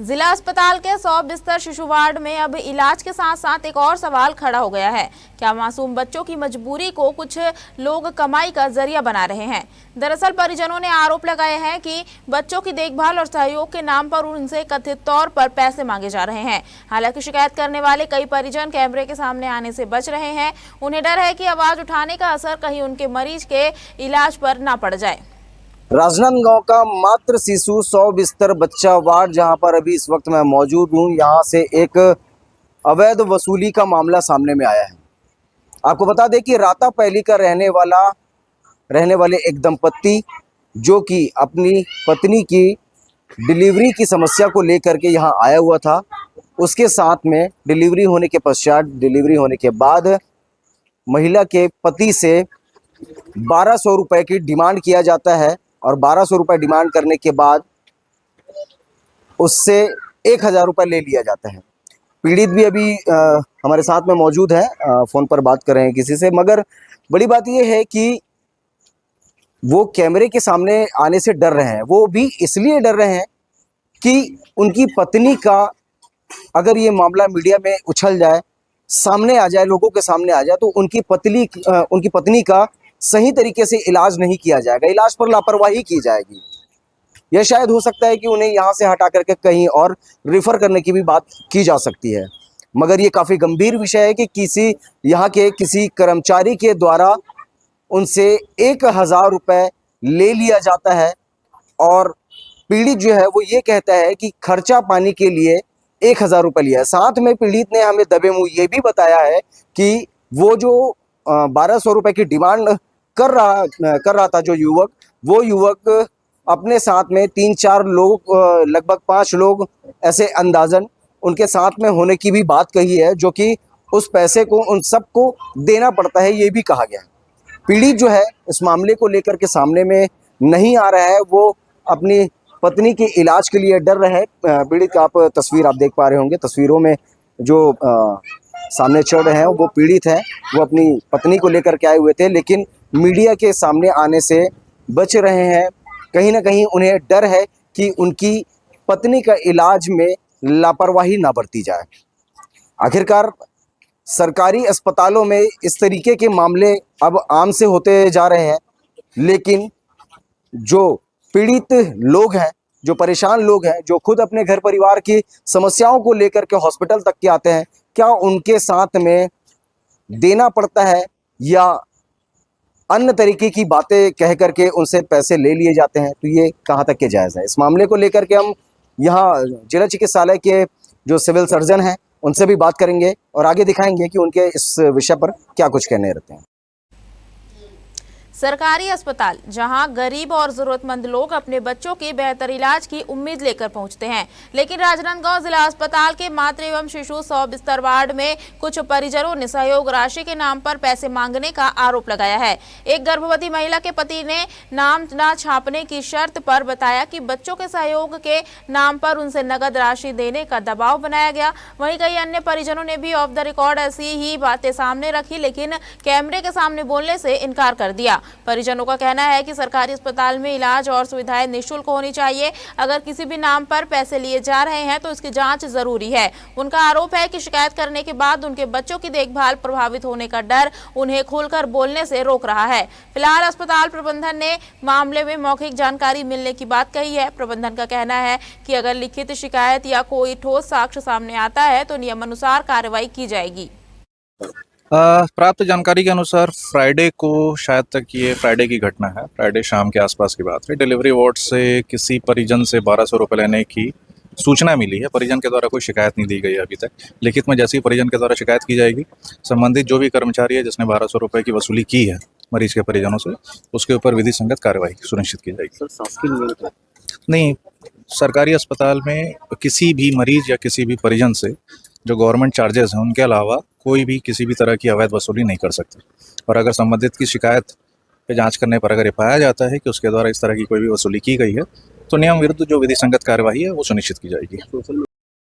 जिला अस्पताल के 100 बिस्तर शिशु वार्ड में अब इलाज के साथ साथ एक और सवाल खड़ा हो गया है। क्या मासूम बच्चों की मजबूरी को कुछ लोग कमाई का जरिया बना रहे हैं? दरअसल परिजनों ने आरोप लगाए हैं कि बच्चों की देखभाल और सहयोग के नाम पर उनसे कथित तौर पर पैसे मांगे जा रहे हैं। हालांकि शिकायत करने वाले कई परिजन कैमरे के सामने आने से बच रहे हैं। उन्हें डर है कि आवाज उठाने का असर कहीं उनके मरीज के इलाज पर ना पड़ जाए। राजनांदगांव का मात्र शिशु 100 बिस्तर बच्चा वार्ड, जहां पर अभी इस वक्त मैं मौजूद हूं, यहां से एक अवैध वसूली का मामला सामने में आया है। आपको बता दें कि राता पैली का रहने वाले एक दंपत्ति जो कि अपनी पत्नी की डिलीवरी की समस्या को लेकर के यहां आया हुआ था, उसके साथ में डिलीवरी होने के पश्चात, डिलीवरी होने के बाद महिला के पति से 1200 रुपये की डिमांड किया जाता है और 1200 रुपये डिमांड करने के बाद उससे 1000 रुपये ले लिया जाता है। पीड़ित भी अभी हमारे साथ में मौजूद है, फ़ोन पर बात कर रहे हैं किसी से। मगर बड़ी बात यह है कि वो कैमरे के सामने आने से डर रहे हैं। वो भी इसलिए डर रहे हैं कि उनकी पत्नी का अगर ये मामला मीडिया में उछल जाए, सामने आ जाए, लोगों के सामने आ जाए, तो उनकी पत्नी का सही तरीके से इलाज नहीं किया जाएगा, इलाज पर लापरवाही की जाएगी। यह शायद हो सकता है कि उन्हें यहाँ से हटा करके कहीं और रिफ़र करने की भी बात की जा सकती है। मगर ये काफ़ी गंभीर विषय है कि यहाँ के किसी कर्मचारी के द्वारा उनसे 1000 रुपये ले लिया जाता है और पीड़ित जो है वो ये कहता है कि खर्चा पानी के लिए 1000 रुपये लिया है। साथ में पीड़ित ने हमें दबे मुँह ये भी बताया है कि वो जो 1200 रुपये की डिमांड कर रहा था जो युवक, वो युवक अपने साथ में 3-4 लोग, लगभग 5 लोग ऐसे अंदाजन उनके साथ में होने की भी बात कही है, जो कि उस पैसे को उन सबको देना पड़ता है, ये भी कहा गया है। पीड़ित जो है इस मामले को लेकर के सामने में नहीं आ रहा है, वो अपनी पत्नी के इलाज के लिए डर रहे हैं। पीड़ित का आप तस्वीर आप देख पा रहे होंगे, तस्वीरों में जो सामने चढ़ रहे हैं वो पीड़ित हैं। वो अपनी पत्नी को लेकर के आए हुए थे, लेकिन मीडिया के सामने आने से बच रहे हैं। कहीं ना कहीं उन्हें डर है कि उनकी पत्नी का इलाज में लापरवाही ना बरती जाए। आखिरकार सरकारी अस्पतालों में इस तरीके के मामले अब आम से होते जा रहे हैं, लेकिन जो पीड़ित लोग हैं, जो परेशान लोग हैं, जो खुद अपने घर परिवार की समस्याओं को लेकर के हॉस्पिटल तक के आते हैं, क्या उनके साथ में देना पड़ता है या अन्य तरीके की बातें कह करके उनसे पैसे ले लिए जाते हैं? तो ये कहाँ तक के जायज़ है? इस मामले को लेकर के हम यहाँ जिला चिकित्सालय के जो सिविल सर्जन हैं उनसे भी बात करेंगे और आगे दिखाएंगे कि उनके इस विषय पर क्या कुछ कहने रहते हैं। सरकारी अस्पताल जहां गरीब और जरूरतमंद लोग अपने बच्चों के बेहतर इलाज की उम्मीद लेकर पहुंचते हैं, लेकिन राजनांदगांव जिला अस्पताल के मातृ एवं शिशु 100 बिस्तर वार्ड में कुछ परिजनों ने सहयोग राशि के नाम पर पैसे मांगने का आरोप लगाया है। एक गर्भवती महिला के पति ने नाम न छापने की शर्त पर बताया कि बच्चों के सहयोग के नाम पर उनसे नगद राशि देने का दबाव बनाया गया। वहीं कई अन्य परिजनों ने भी ऑफ द रिकॉर्ड ऐसी ही बातें सामने रखी, लेकिन कैमरे के सामने बोलने से इनकार कर दिया। परिजनों का कहना है कि सरकारी अस्पताल में इलाज और सुविधाएं निःशुल्क होनी चाहिए। अगर किसी भी नाम पर पैसे लिए जा रहे हैं तो इसकी जांच जरूरी है। उनका आरोप है कि शिकायत करने के बाद उनके बच्चों की देखभाल प्रभावित होने का डर उन्हें खुलकर बोलने से रोक रहा है। फिलहाल अस्पताल प्रबंधन ने मामले में मौखिक जानकारी मिलने की बात कही है। प्रबंधन का कहना है कि अगर लिखित शिकायत या कोई ठोस साक्ष्य सामने आता है तो नियमानुसार कार्रवाई की जाएगी। प्राप्त जानकारी के अनुसार फ्राइडे को, शायद तक ये फ्राइडे की घटना है, फ्राइडे शाम के आसपास की बात है, डिलीवरी वार्ड से किसी परिजन से 1200 रुपये लेने की सूचना मिली है। परिजन के द्वारा कोई शिकायत नहीं दी गई है अभी तक। लिखित में जैसे ही परिजन के द्वारा शिकायत की जाएगी, संबंधित जो भी कर्मचारी है जिसने 1200 रुपये की वसूली की है मरीज के परिजनों से, उसके ऊपर विधि संगत कार्रवाई सुनिश्चित की जाएगी। नहीं, सरकारी अस्पताल में किसी भी मरीज या किसी भी परिजन से जो गवर्नमेंट चार्जेस हैं उनके अलावा कोई भी किसी भी तरह की अवैध वसूली नहीं कर सकता। और अगर संबंधित की शिकायत पे जांच करने पर अगर ये पाया जाता है कि उसके द्वारा इस तरह की कोई भी वसूली की गई है, तो नियम विरुद्ध जो विधि संगत कार्यवाही है वो सुनिश्चित की जाएगी।